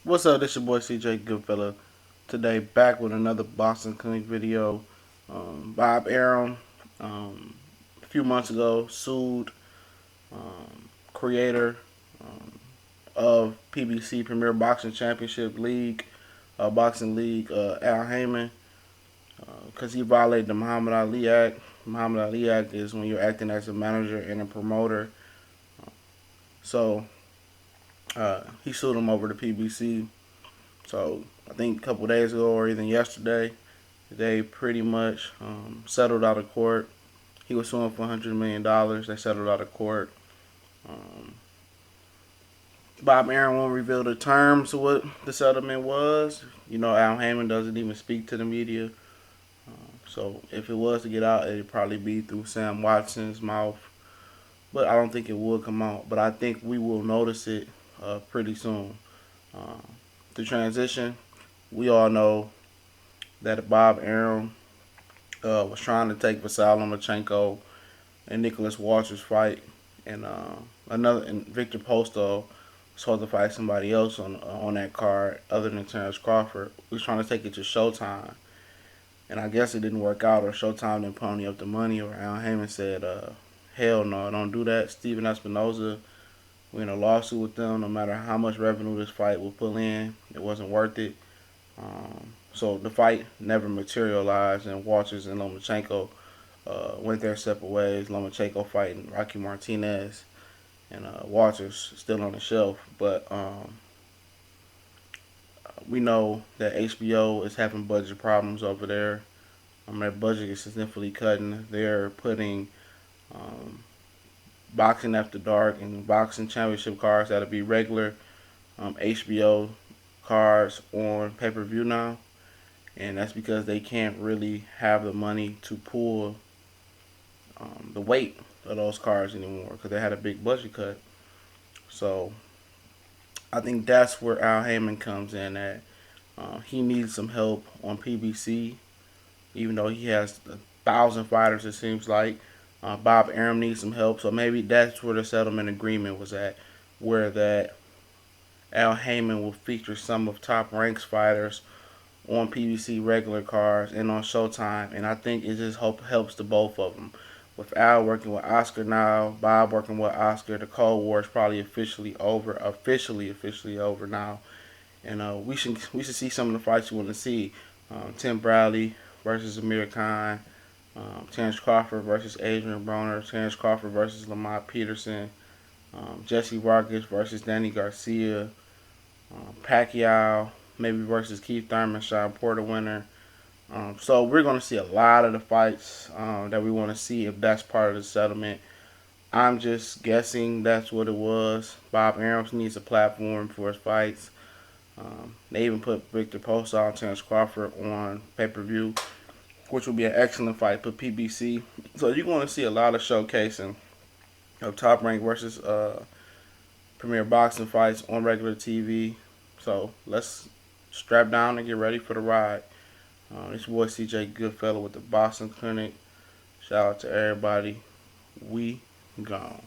What's up? This your boy CJ Goodfella. Today back with another Boston Clinic video. Bob Arum, a few months ago, sued creator of PBC Premier Boxing Championship League, Boxing League, Al Haymon, because he violated the Muhammad Ali Act. Muhammad Ali Act is when you're acting as a manager and a promoter. So he sued him over the PBC. So I think a couple days ago or even yesterday, they pretty much settled out of court. He was suing for $100 million. They settled out of court. Um, Bob Arum won't reveal the terms of what the settlement was. You know, Al Haymon doesn't even speak to the media. So if it was to get out, it'd probably be through Sam Watson's mouth. But I don't think it will come out. But I think we will notice it pretty soon. Uh, the transition, we all know that Bob Arum was trying to take Vasily Lomachenko and Nicholas Walters fight, and Victor Postol was supposed to fight somebody else on that card other than Terrence Crawford. We was trying to take it to Showtime, and I guess it didn't work out, or Showtime didn't pony up the money, or Al Haymon said, "Hell no, don't do that." Steven Espinoza, we in a lawsuit with them. No matter how much revenue this fight will pull in, it wasn't worth it. So the fight never materialized, and Walters and Lomachenko went their separate ways. Lomachenko fighting Rocky Martinez, and Walters still on the shelf. But we know that HBO is having budget problems over there. Their budget is significantly cutting. They're putting um, boxing after dark and boxing championship cards that'll be regular HBO cards on pay-per-view now, and that's because they can't really have the money to pull the weight of those cards anymore because they had a big budget cut. So I think that's where Al Haymon comes in at. He needs some help on PBC, even though he has 1,000 fighters. It seems like Bob Arum needs some help. So maybe that's where the settlement agreement was at, where that Al Haymon will feature some of Top Rank's fighters on PBC regular cards and on Showtime, and I think it just helps the both of them. With Al working with Oscar now, Bob working with Oscar, the Cold War is probably officially over. Officially over now, and we should see some of the fights you want to see. Tim Bradley versus Amir Khan, Terrence Crawford versus Adrian Broner, Terrence Crawford versus Lamont Peterson, Jesse Vargas versus Danny Garcia, Pacquiao maybe versus Keith Thurman, Sean Porter winner. So we're going to see a lot of the fights that we want to see if that's part of the settlement. I'm just guessing that's what it was. Bob Arum needs a platform for his fights. They even put Victor Postol and Terrence Crawford on pay-per-view, which will be an excellent fight for PBC. So you're going to see a lot of showcasing of Top Rank versus Premier Boxing fights on regular TV. So let's strap down and get ready for the ride. It's your boy CJ Goodfellow with the Boston Clinic. Shout out to everybody. We gone.